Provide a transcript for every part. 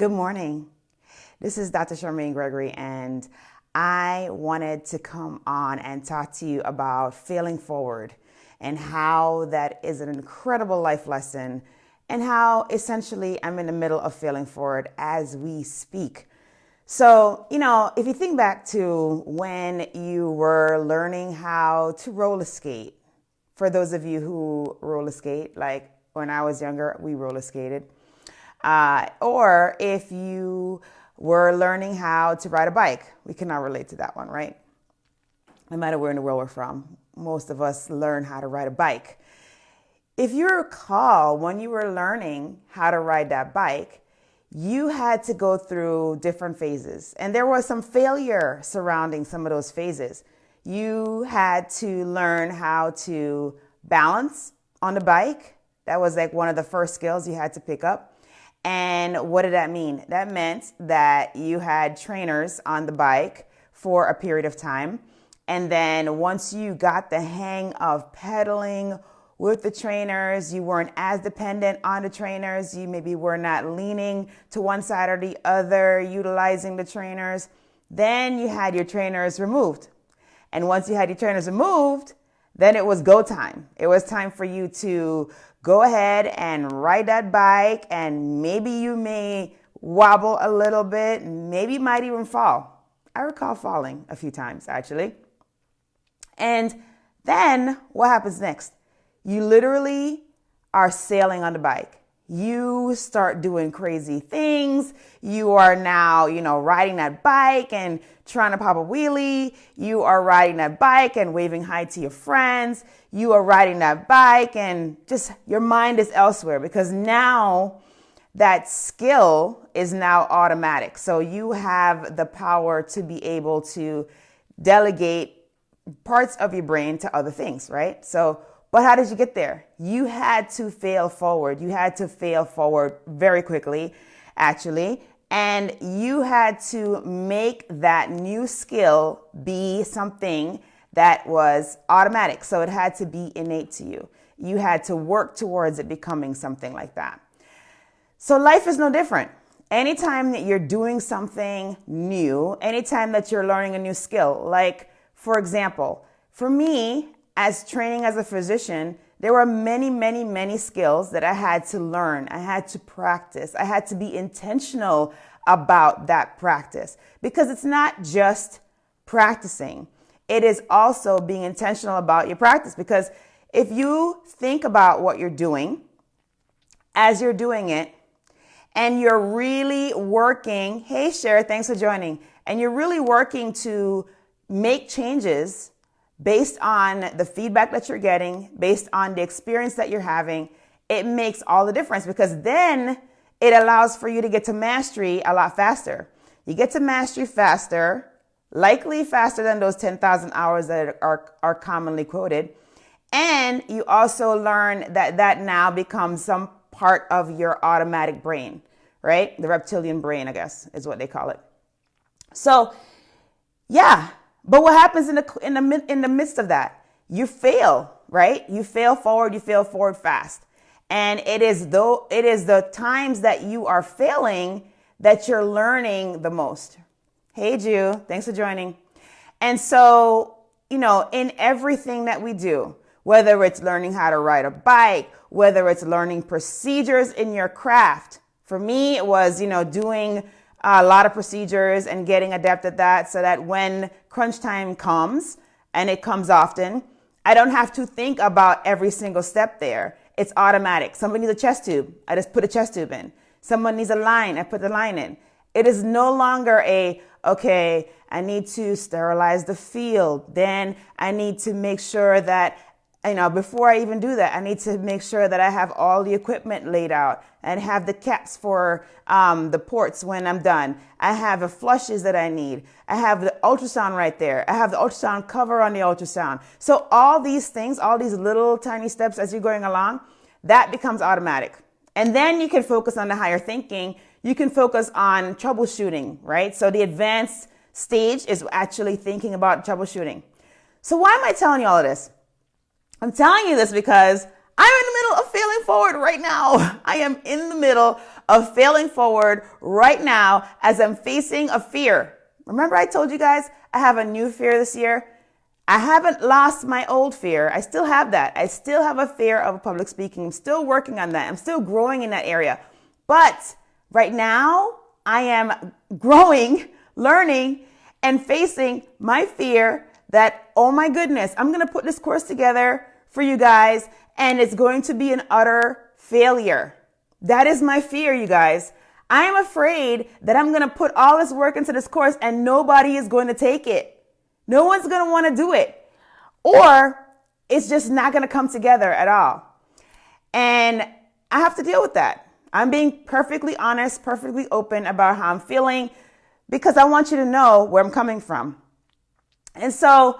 Good morning. This is Dr. Charmaine Gregory, and I wanted to come on and talk to you about failing forward and how that is an incredible life lesson and how essentially I'm in the middle of failing forward as we speak. So, if you think back to when you were learning how to roller skate, for those of you who roller skate, like when I was younger, we roller skated. Or if you were learning how to ride a bike, we cannot relate to that one, right? No matter where in the world we're from, most of us learn how to ride a bike. If you recall, when you were learning how to ride that bike, you had to go through different phases, and there was some failure surrounding some of those phases. You had to learn how to balance on the bike. That was like one of the first skills you had to pick up. And what did that mean? That meant that you had trainers on the bike for a period of time. And then once you got the hang of pedaling with the trainers, you weren't as dependent on the trainers. You maybe were not leaning to one side or the other, utilizing the trainers. Then you had your trainers removed. And once you had your trainers removed, then it was go time. It was time for you to go ahead and ride that bike, and maybe you may wobble a little bit, maybe you might even fall. I recall falling a few times, actually. And then what happens next? You literally are sailing on the bike. You start doing crazy things. You are now, riding that bike and trying to pop a wheelie. You are riding that bike and waving hi to your friends. You are riding that bike and just your mind is elsewhere because now that skill is now automatic. So you have the power to be able to delegate parts of your brain to other things, right? But how did you get there? You had to fail forward. You had to fail forward very quickly, actually. And you had to make that new skill be something that was automatic. So it had to be innate to you. You had to work towards it becoming something like that. So life is no different. Anytime that you're doing something new, anytime that you're learning a new skill, like, for example, for me, as training as a physician, there were many, many, many skills that I had to learn. I had to practice. I had to be intentional about that practice because it's not just practicing. It is also being intentional about your practice, because if you think about what you're doing as you're doing it and you're really working, hey, Cher, thanks for joining, and you're really working to make changes based on the feedback that you're getting, based on the experience that you're having, it makes all the difference, because then it allows for you to get to mastery a lot faster. You get to mastery faster, likely faster than those 10,000 hours that are commonly quoted. And you also learn that now becomes some part of your automatic brain, right? The reptilian brain, I guess, is what they call it. So, yeah. But what happens in the midst of that? You fail, right? You fail forward fast. And it is the times that you are failing that you're learning the most. Hey, Jew, thanks for joining. And so, in everything that we do, whether it's learning how to ride a bike, whether it's learning procedures in your craft. For me, it was, doing a lot of procedures and getting adept at that so that when crunch time comes, and it comes often, I don't have to think about every single step there. It's automatic. Somebody needs a chest tube. I just put a chest tube in. Someone needs a line. I put the line in. It is no longer okay, I need to sterilize the field. Then I need to make sure that, before I even do that, I need to make sure that I have all the equipment laid out and have the caps for the ports when I'm done. I have the flushes that I need. I have the ultrasound right there. I have the ultrasound cover on the ultrasound. So all these things, all these little tiny steps as you're going along, that becomes automatic. And then you can focus on the higher thinking. You can focus on troubleshooting, right? So the advanced stage is actually thinking about troubleshooting. So why am I telling you all of this? I'm telling you this because I'm in the middle of failing forward right now. I am in the middle of failing forward right now as I'm facing a fear. Remember I told you guys I have a new fear this year? I haven't lost my old fear. I still have that. I still have a fear of public speaking. I'm still working on that. I'm still growing in that area. But right now, I am growing, learning, and facing my fear that, oh my goodness, I'm going to put this course together for you guys, and it's going to be an utter failure. That is my fear, you guys. I am afraid that I'm going to put all this work into this course and nobody is going to take it. No one's going to want to do it. Or it's just not going to come together at all. And I have to deal with that. I'm being perfectly honest, perfectly open about how I'm feeling because I want you to know where I'm coming from. And so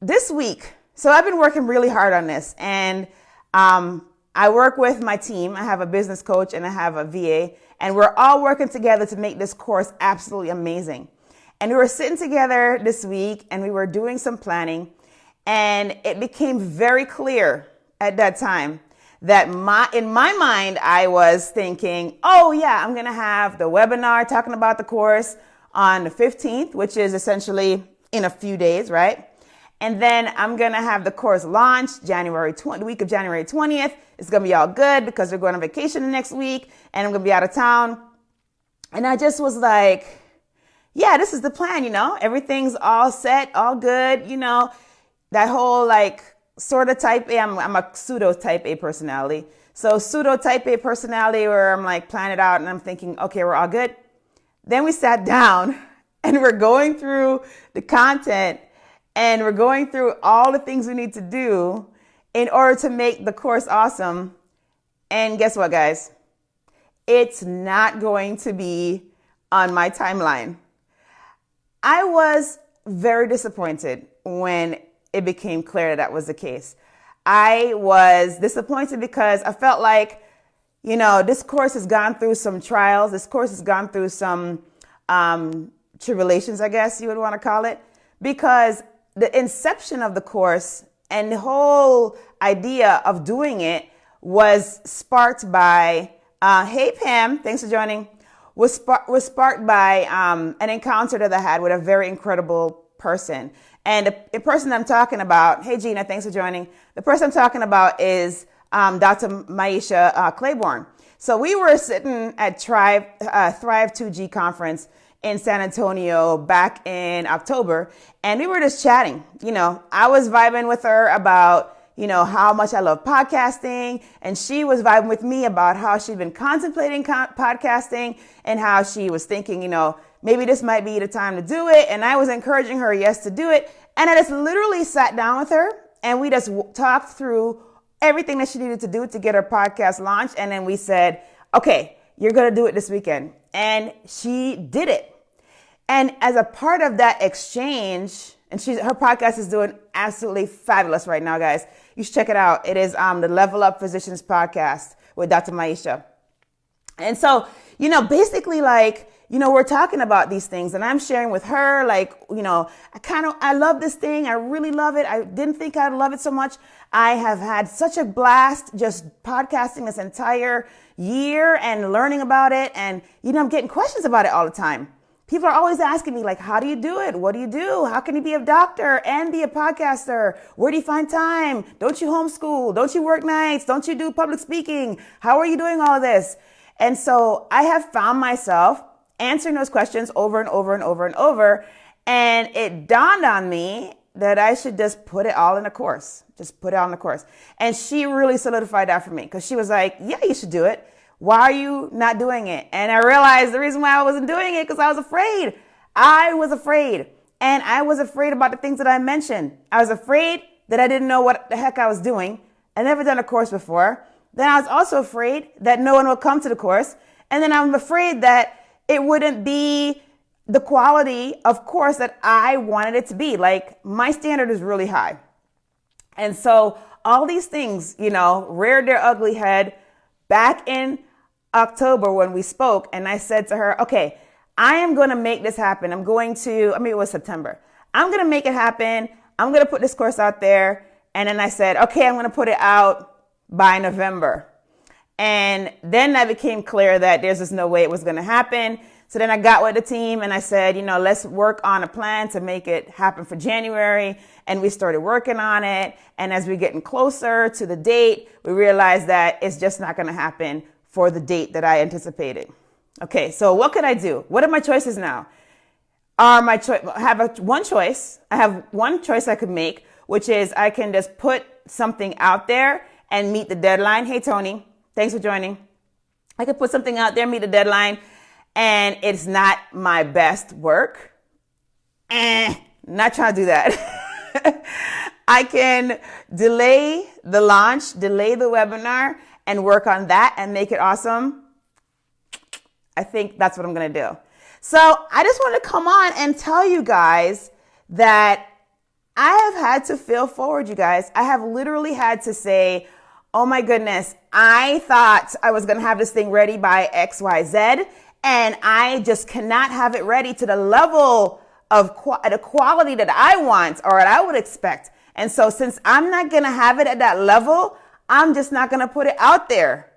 this week, I've been working really hard on this, and I work with my team. I have a business coach and I have a VA, and we're all working together to make this course absolutely amazing. And we were sitting together this week and we were doing some planning, and it became very clear at that time that in my mind, I was thinking, oh yeah, I'm going to have the webinar talking about the course on the 15th, which is essentially in a few days, right? And then I'm going to have the course launched the week of January 20th. It's going to be all good because we're going on vacation next week and I'm going to be out of town. And I just was like, yeah, this is the plan, everything's all set, all good, that whole sort of type A. I'm a pseudo type A personality. So pseudo type A personality where I'm plan it out and I'm thinking, okay, we're all good. Then we sat down and we're going through the content and we're going through all the things we need to do in order to make the course awesome. And guess what, guys? It's not going to be on my timeline. I was very disappointed when it became clear that was the case. I was disappointed because I felt like, this course has gone through some trials. This course has gone through some tribulations, I guess you would want to call it, because the inception of the course and the whole idea of doing it was sparked by, hey Pam, thanks for joining, was sparked by an encounter that I had with a very incredible person. And the person I'm talking about, hey Gina, thanks for joining. The person I'm talking about is Dr. Maisha Claiborne. So we were sitting at Thrive 2G conference in San Antonio back in October, and we were just chatting. I was vibing with her about, how much I love podcasting, and she was vibing with me about how she'd been contemplating podcasting and how she was thinking, maybe this might be the time to do it. And I was encouraging her, yes, to do it. And I just literally sat down with her and we just talked through everything that she needed to do to get her podcast launched. And then we said, okay, you're going to do it this weekend. And she did it. And as a part of that exchange, and her podcast is doing absolutely fabulous right now, guys. You should check it out. It is the Level Up Physicians podcast with Dr. Maisha. And so, basically we're talking about these things and I'm sharing with her, I love this thing. I really love it. I didn't think I'd love it so much. I have had such a blast just podcasting this entire year and learning about it. And, I'm getting questions about it all the time. People are always asking me, how do you do it? What do you do? How can you be a doctor and be a podcaster? Where do you find time? Don't you homeschool? Don't you work nights? Don't you do public speaking? How are you doing all of this? And so I have found myself answering those questions over and over and over and over. And it dawned on me that I should just put it all in a course. Just put it all in the course. And she really solidified that for me because she was like, yeah, you should do it. Why are you not doing it? And I realized the reason why I wasn't doing it because I was afraid. I was afraid. And I was afraid about the things that I mentioned. I was afraid that I didn't know what the heck I was doing. I never done a course before. Then I was also afraid that no one would come to the course. And then I'm afraid that it wouldn't be the quality of course that I wanted it to be. My standard is really high. And so all these things, reared their ugly head back in October when we spoke. And I said to her, okay, I am going to make this happen. It was September. I'm going to make it happen. I'm going to put this course out there. And then I said, okay, I'm going to put it out by November. And then that became clear that there's just no way it was going to happen. So then I got with the team and I said, let's work on a plan to make it happen for January. And we started working on it. And as we're getting closer to the date, we realized that it's just not going to happen for the date that I anticipated. Okay, so what could I do? What are my choices now? I have one choice. I have one choice I could make, which is I can just put something out there and meet the deadline. Hey, Tony, thanks for joining. I could put something out there, meet the deadline, and it's not my best work. Not trying to do that. I can delay the launch, delay the webinar, and work on that and make it awesome. I think that's what I'm going to do. So I just want to come on and tell you guys that I have had to fail forward, you guys. I have literally had to say, oh my goodness, I thought I was going to have this thing ready by XYZ, and I just cannot have it ready to the level of the quality that I want or that I would expect. And so since I'm not going to have it at that level, I'm just not going to put it out there.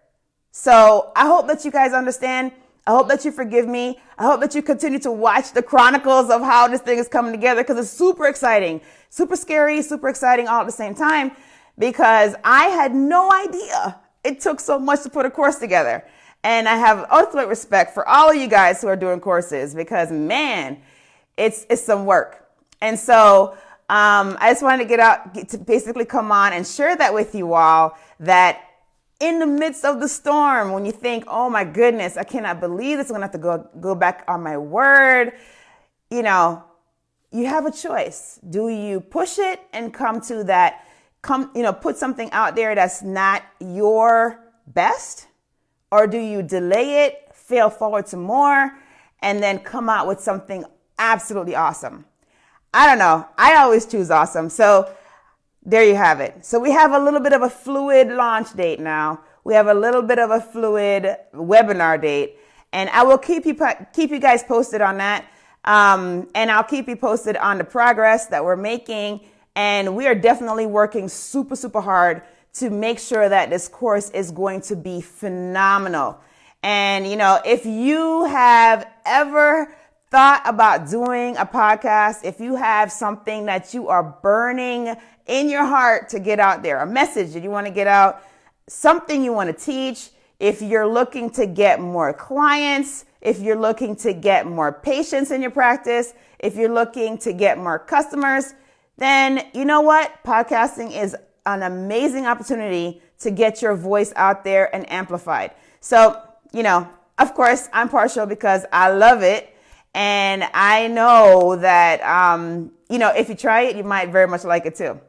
So I hope that you guys understand. I hope that you forgive me. I hope that you continue to watch the chronicles of how this thing is coming together, because it's super exciting, super scary, super exciting all at the same time, because I had no idea it took so much to put a course together. And I have ultimate respect for all of you guys who are doing courses, because man, it's some work. And so I just wanted to get to basically come on and share that with you all, that in the midst of the storm, when you think, oh my goodness, I cannot believe this, I'm going to have to go back on my word, you have a choice. Do you push it and come to that, put something out there that's not your best? Or do you delay it, fail forward to more, and then come out with something absolutely awesome? I don't know. I always choose awesome. So there you have it. So we have a little bit of a fluid launch date now. We have a little bit of a fluid webinar date, and I will keep you guys posted on that. And I'll keep you posted on the progress that we're making. And we are definitely working super, super hard to make sure that this course is going to be phenomenal. And, if you have ever thought about doing a podcast, if you have something that you are burning in your heart to get out there, a message that you want to get out, something you want to teach, if you're looking to get more clients, if you're looking to get more patients in your practice, if you're looking to get more customers, then you know what? Podcasting is an amazing opportunity to get your voice out there and amplified. So, of course, I'm partial because I love it. And I know that, if you try it, you might very much like it too.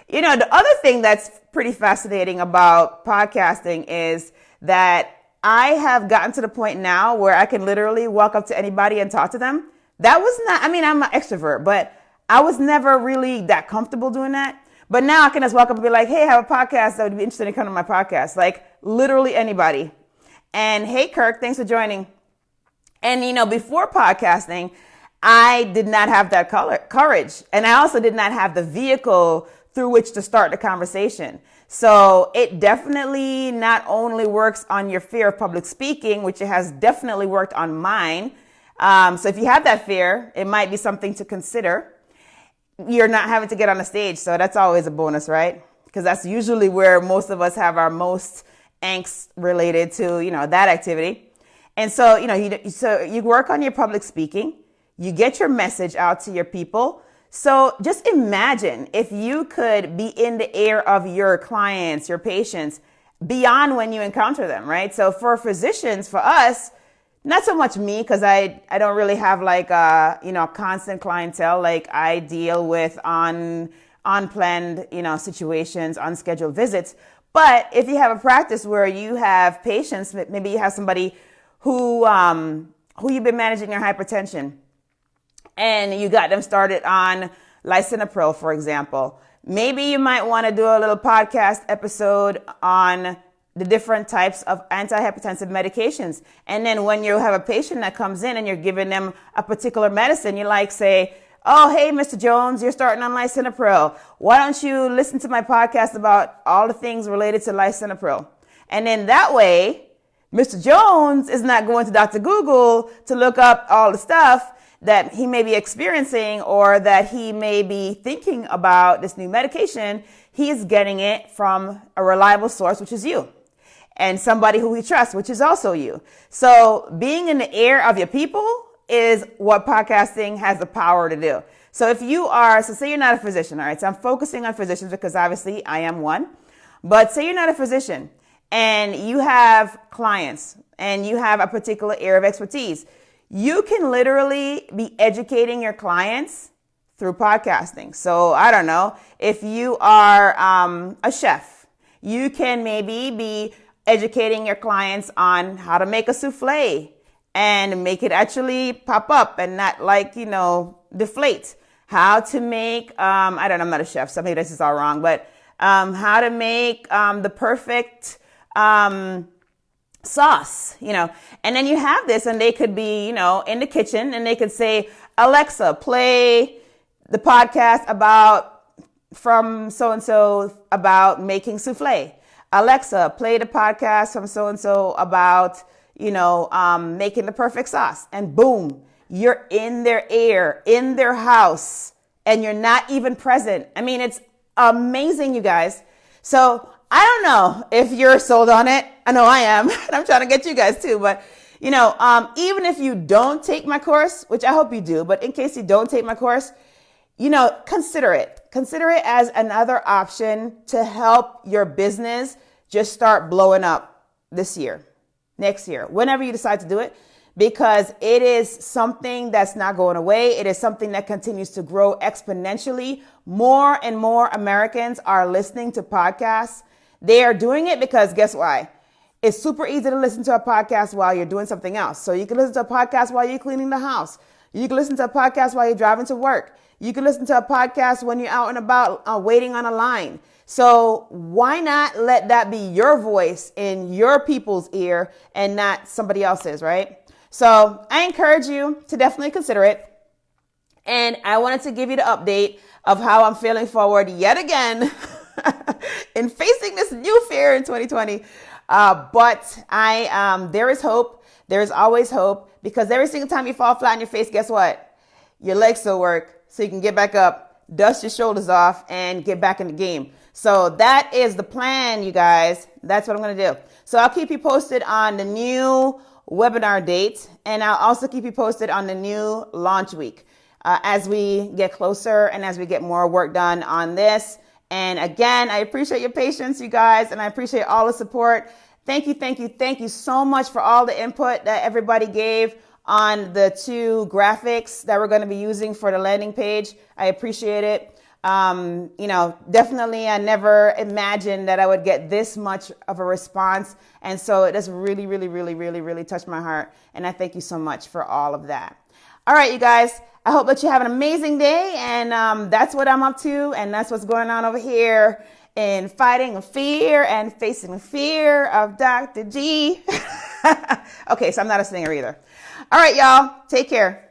The other thing that's pretty fascinating about podcasting is that I have gotten to the point now where I can literally walk up to anybody and talk to them. That was not, I'm an extrovert, but I was never really that comfortable doing that. But now I can just walk up and be like, hey, I have a podcast that would be interested in coming to my podcast. Like literally anybody. And hey, Kirk, thanks for joining. And, before podcasting, I did not have that courage. And I also did not have the vehicle through which to start the conversation. So it definitely not only works on your fear of public speaking, which it has definitely worked on mine. So if you have that fear, it might be something to consider. You're not having to get on the stage. So that's always a bonus, right? Because that's usually where most of us have our most angst related to, that activity. And so, you work on your public speaking, you get your message out to your people. So just imagine if you could be in the ear of your clients, your patients, beyond when you encounter them, right? So for physicians, for us, not so much me, because I don't really have like constant clientele. Like I deal with unplanned, situations, unscheduled visits. But if you have a practice where you have patients, maybe you have somebody who you've been managing their hypertension, and you got them started on lisinopril, for example. Maybe you might want to do a little podcast episode on the different types of antihypertensive medications. And then when you have a patient that comes in and you're giving them a particular medicine, you say, oh, hey, Mr. Jones, you're starting on lisinopril. Why don't you listen to my podcast about all the things related to lisinopril? And then that way, Mr. Jones is not going to Dr. Google to look up all the stuff that he may be experiencing or that he may be thinking about this new medication. He is getting it from a reliable source, which is you, and somebody who he trusts, which is also you. So being in the ear of your people is what podcasting has the power to do. So if you are, so say you're not a physician, all right? So I'm focusing on physicians because obviously I am one, but say you're not a physician and you have clients and you have a particular area of expertise. You can literally be educating your clients through podcasting. So I don't know, if you are a chef, you can maybe be educating your clients on how to make a souffle and make it actually pop up and not deflate. How to make, I'm not a chef, so maybe this is all wrong, but how to make the perfect sauce, and then you have this and they could be, in the kitchen and they could say, Alexa, play the podcast from so-and-so about making souffle. Alexa, play the podcast from so-and-so about, making the perfect sauce. And boom, you're in their ear, in their house, and you're not even present. I mean, it's amazing, you guys. So I don't know if you're sold on it. I know I am, and I'm trying to get you guys too. But, even if you don't take my course, which I hope you do, but in case you don't take my course, consider it. Consider it as another option to help your business just start blowing up this year, next year, whenever you decide to do it, because it is something that's not going away. It is something that continues to grow exponentially. More and more Americans are listening to podcasts. They are doing it because guess why? It's super easy to listen to a podcast while you're doing something else. So you can listen to a podcast while you're cleaning the house. You can listen to a podcast while you're driving to work. You can listen to a podcast when you're out and about waiting on a line. So why not let that be your voice in your people's ear and not somebody else's, right? So I encourage you to definitely consider it. And I wanted to give you the update of how I'm feeling forward yet again in facing this new fear in 2020. But there is hope. There is always hope, because every single time you fall flat on your face, guess what? Your legs still work, so you can get back up, dust your shoulders off, and get back in the game. So that is the plan, you guys. That's what I'm going to do. So I'll keep you posted on the new webinar date, and I'll also keep you posted on the new launch week as we get closer and as we get more work done on this. And again, I appreciate your patience, you guys, and I appreciate all the support. Thank you so much for all the input that everybody gave on the 2 graphics that we're going to be using for the landing page. I appreciate it. Definitely I never imagined that I would get this much of a response. And so it just really, really, really, really, really touched my heart. And I thank you so much for all of that. All right, you guys, I hope that you have an amazing day. And that's what I'm up to. And that's what's going on over here in fighting fear and facing the fear of Dr. G. Okay, so I'm not a singer either. All right, y'all, take care.